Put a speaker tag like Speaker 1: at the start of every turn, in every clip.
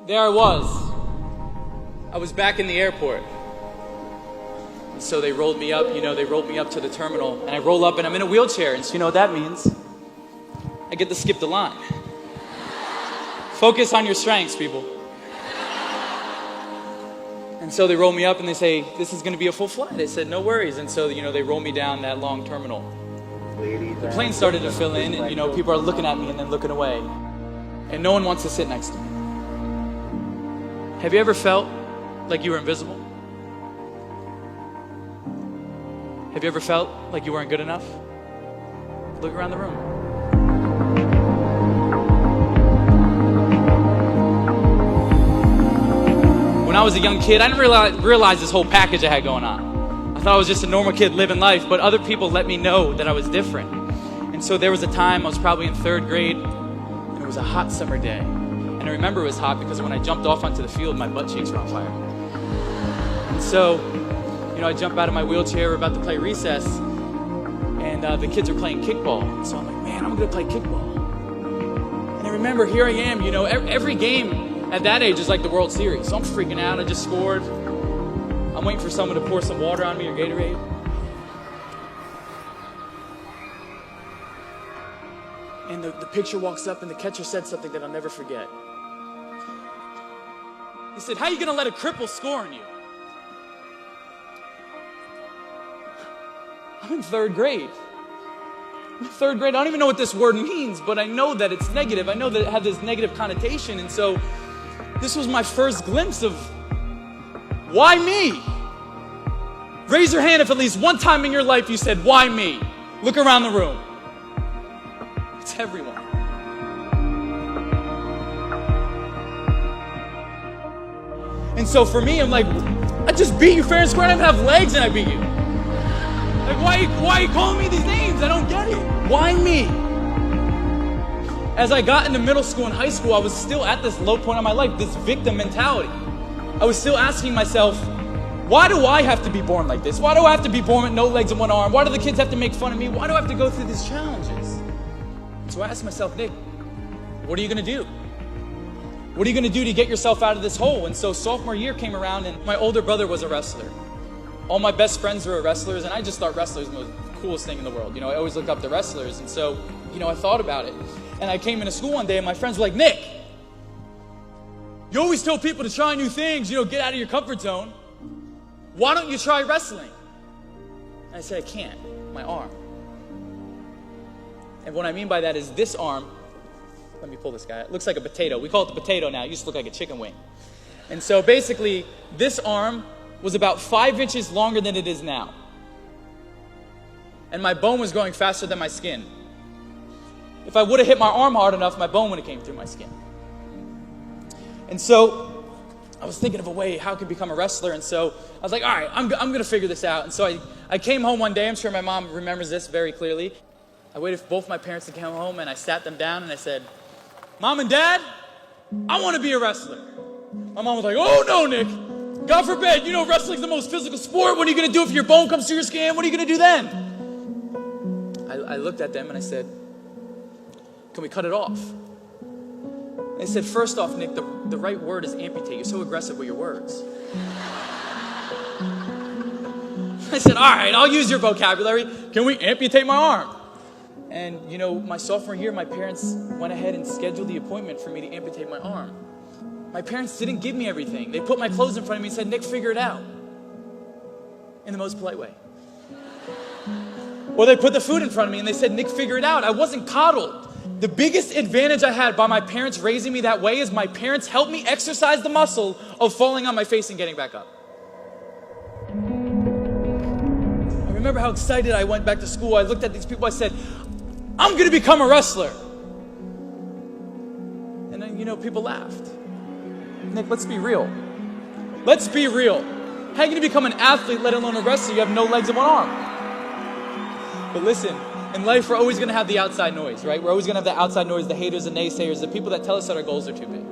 Speaker 1: there I was. I was back in the airport. And so they rolled me up, they rolled me up to the terminal, and I roll up and I'm in a wheelchair, and so you know what that means? I get to skip the line. Focus on your strengths, people. And so they roll me up and they say, this is gonna be a full flight. I said, no worries. And so, they roll me down that long terminal. The plane started to fill in and, people are looking at me and then looking away. And no one wants to sit next to me. Have you ever felt like you were invisible? Have you ever felt like you weren't good enough? Look around the room. When I was a young kid, I didn't realize this whole package I had going on. I thought I was just a normal kid living life, but other people let me know that I was different. And so there was a time, I was probably in 3rd grade, and it was a hot summer day. And I remember it was hot because when I jumped off onto the field, my butt cheeks were on fire. And so, I jump out of my wheelchair, we're about to play recess, and the kids are playing kickball. So I'm like, man, I'm gonna play kickball. And I remember, here I am, every game at that age is like the World Series. So I'm freaking out, I just scored. I'm waiting for someone to pour some water on me or Gatorade. And the pitcher walks up and the catcher said something that I'll never forget. He said, how are you gonna let a cripple score on you? I'm in 3rd grade. I'm in 3rd grade. I don't even know what this word means, but I know that it's negative. I know that it had this negative connotation. And so this was my first glimpse of why me? Raise your hand if at least one time in your life you said, why me? Look around the room. It's everyone. And so for me, I'm like, I just beat you fair and square. I don't even have legs and I beat you. Like, why are you calling me these names? I don't get it. Why me? As I got into middle school and high school, I was still at this low point in my life, this victim mentality. I was still asking myself, why do I have to be born like this? Why do I have to be born with no legs and one arm? Why do the kids have to make fun of me? Why do I have to go through these challenges? So I asked myself, Nick, what are you gonna do? What are you gonna do to get yourself out of this hole? And so sophomore year came around and my older brother was a wrestler. All my best friends were wrestlers, and I just thought wrestlers were the coolest thing in the world. I always looked up to wrestlers, and so, I thought about it. And I came into school one day, and my friends were like, Nick, you always tell people to try new things, get out of your comfort zone. Why don't you try wrestling? And I said, I can't, my arm. And what I mean by that is this arm, let me pull this guy, it looks like a potato. We call it the potato now, it used to look like a chicken wing. And so basically, this arm was about 5 inches longer than it is now. And my bone was growing faster than my skin. If I would have hit my arm hard enough, my bone would have came through my skin. And so I was thinking of a way how I could become a wrestler. And so I was like, all right, I'm going to figure this out. And so I came home one day. I'm sure my mom remembers this very clearly. I waited for both my parents to come home, and I sat them down and I said, Mom and Dad, I want to be a wrestler. My mom was like, oh no, Nick. God forbid, wrestling's the most physical sport. What are you going to do if your bone comes through your skin? What are you going to do then? I looked at them and I said, can we cut it off? They said, first off, Nick, the right word is amputate. You're so aggressive with your words. I said, all right, I'll use your vocabulary. Can we amputate my arm? And, my sophomore year, my parents went ahead and scheduled the appointment for me to amputate my arm. My parents didn't give me everything. They put my clothes in front of me and said, Nick, figure it out. In the most polite way. Or they put the food in front of me and they said, Nick, figure it out. I wasn't coddled. The biggest advantage I had by my parents raising me that way is my parents helped me exercise the muscle of falling on my face and getting back up. I remember how excited I went back to school. I looked at these people, I said, I'm going to become a wrestler. And then, people laughed. Nick, let's be real. Let's be real. How are you going to become an athlete, let alone a wrestler? You have no legs and one arm. But listen, in life, we're always going to have the outside noise, right? We're always going to have the outside noise, the haters, the naysayers, the people that tell us that our goals are too big,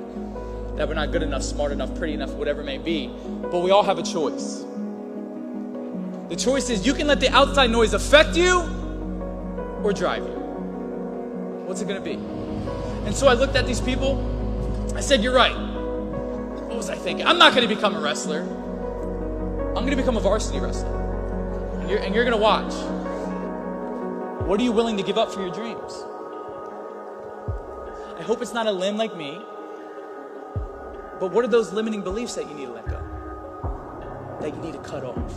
Speaker 1: that we're not good enough, smart enough, pretty enough, whatever it may be. But we all have a choice. The choice is you can let the outside noise affect you or drive you. What's it going to be? And so I looked at these people. I said, you're right. What was I thinking? I'm not going to become a wrestler. I'm going to become a varsity wrestler. And you're going to watch. What are you willing to give up for your dreams? I hope it's not a limb like me, but what are those limiting beliefs that you need to let go? That you need to cut off?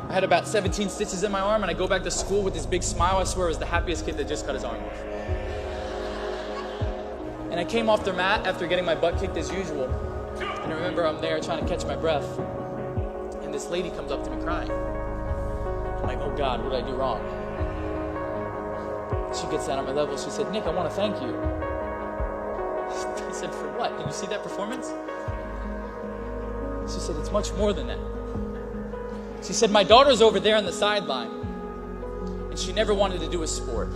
Speaker 1: I had about 17 stitches in my arm, and I go back to school with this big smile. I swear I was the happiest kid that just cut his arm off. And I came off the mat after getting my butt kicked as usual. And I remember I'm there trying to catch my breath, and this lady comes up to me crying. I'm like, oh God, what did I do wrong? She gets down on my level. She said, Nick, I want to thank you. I said, for what? Did you see that performance? She said, it's much more than that. She said, my daughter's over there on the sideline, and she never wanted to do a sport.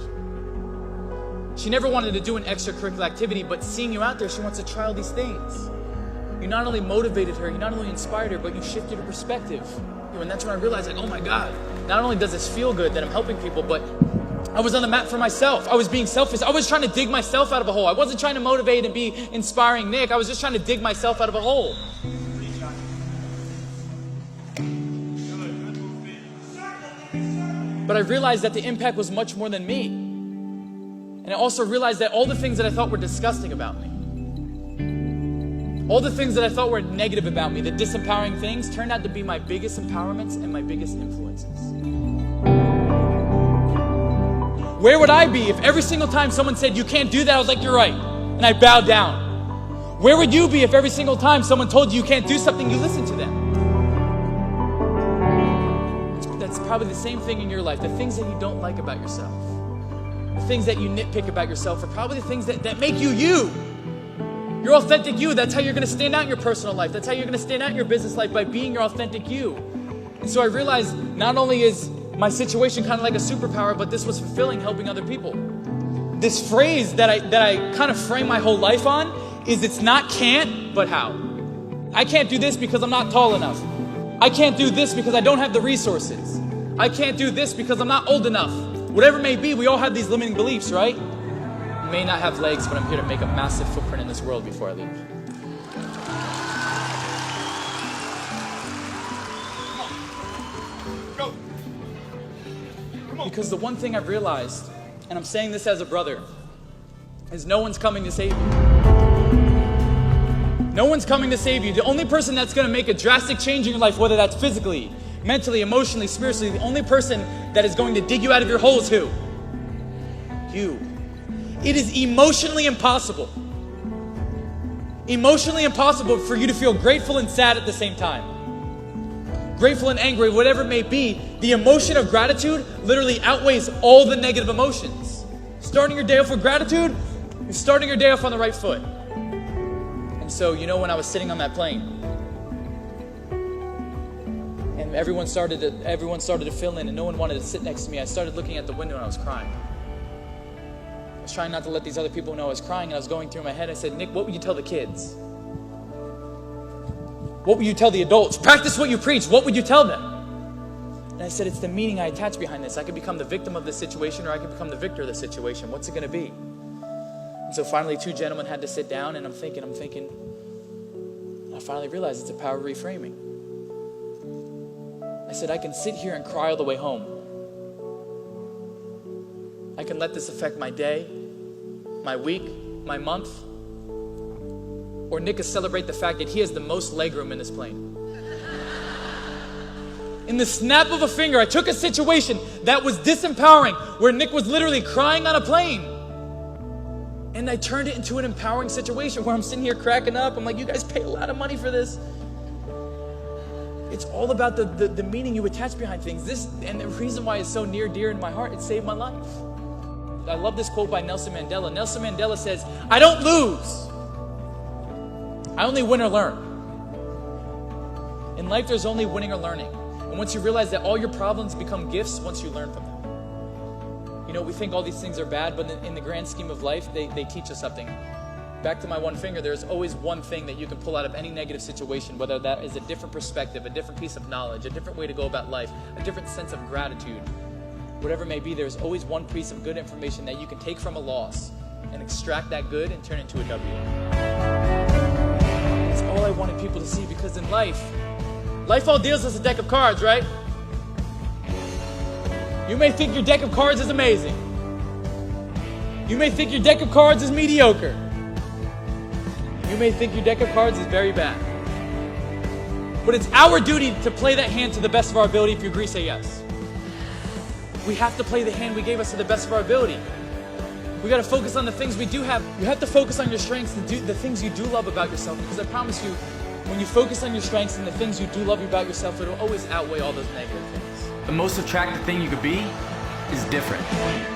Speaker 1: She never wanted to do an extracurricular activity, but seeing you out there, she wants to try all these things. You not only motivated her, you not only inspired her, but you shifted her perspective. And that's when I realized, like, oh my God, not only does this feel good that I'm helping people, but I was on the mat for myself. I was being selfish. I was trying to dig myself out of a hole. I wasn't trying to motivate and be inspiring Nick. I was just trying to dig myself out of a hole. But I realized that the impact was much more than me. And I also realized that all the things that I thought were disgusting about me, all the things that I thought were negative about me, the disempowering things, turned out to be my biggest empowerments and my biggest influences. Where would I be if every single time someone said, you can't do that, I was like, you're right, and I bowed down? Where would you be if every single time someone told you you can't do something, you listened to them? That's probably the same thing in your life. The things that you don't like about yourself, the things that you nitpick about yourself are probably the things that make you you. Your authentic you. That's how you're going to stand out in your personal life. That's how you're going to stand out in your business life, by being your authentic you. And so I realized not only is my situation kind of like a superpower, but this was fulfilling, helping other people. This phrase that I kind of frame my whole life on is, it's not can't, but how. I can't do this because I'm not tall enough. I can't do this because I don't have the resources. I can't do this because I'm not old enough. Whatever it may be, we all have these limiting beliefs, right? I may not have legs, but I'm here to make a massive footprint in this world before I leave. Come on. Go. Come on. Because the one thing I've realized, and I'm saying this as a brother, is no one's coming to save you. No one's coming to save you. The only person that's going to make a drastic change in your life, whether that's physically, mentally, emotionally, spiritually, the only person that is going to dig you out of your hole is who? You. It is emotionally impossible for you to feel grateful and sad at the same time. Grateful and angry, whatever it may be, the emotion of gratitude literally outweighs all the negative emotions. Starting your day off with gratitude, you're starting your day off on the right foot. And so, when I was sitting on that plane, and everyone started to fill in, and no one wanted to sit next to me, I started looking at the window and I was crying. I was trying not to let these other people know I was crying, and I was going through my head. I said, Nick, what would you tell the kids? What would you tell the adults? Practice what you preach. What would you tell them? And I said, it's the meaning I attach behind this. I could become the victim of this situation, or I could become the victor of the situation. What's it going to be? And so finally, two gentlemen had to sit down, and I'm thinking. I finally realized it's a power of reframing. I said, I can sit here and cry all the way home. I can let this affect my day, my week, my month. Or Nick can celebrate the fact that he has the most legroom in this plane. In the snap of a finger, I took a situation that was disempowering, where Nick was literally crying on a plane, and I turned it into an empowering situation where I'm sitting here cracking up. I'm like, you guys pay a lot of money for this. It's all about the meaning you attach behind things. And the reason why it's so near dear in my heart, it saved my life. I love this quote by Nelson Mandela. Nelson Mandela says, I don't lose. I only win or learn. In life, there's only winning or learning. And once you realize that all your problems become gifts once you learn from them. We think all these things are bad, but in the grand scheme of life, they teach us something. Back to my one finger, there's always one thing that you can pull out of any negative situation, whether that is a different perspective, a different piece of knowledge, a different way to go about life, a different sense of gratitude. Whatever it may be, there's always one piece of good information that you can take from a loss and extract that good and turn it into a W. That's all I wanted people life. Life all deals us a deck of cards, right? You may think your deck of cards is amazing. You may think your deck of cards is mediocre. You may think your deck of cards is very bad. But it's our duty to play that hand to the best of our ability. If you agree, say yes. We have to play the hand we gave us to the best of our ability. We got to focus on the things we do have. You have to focus on your strengths and the things you do love about yourself, because I promise you, when you focus on your strengths and the things you do love about yourself, it'll always outweigh all those negative things.
Speaker 2: The most attractive thing you could be is different.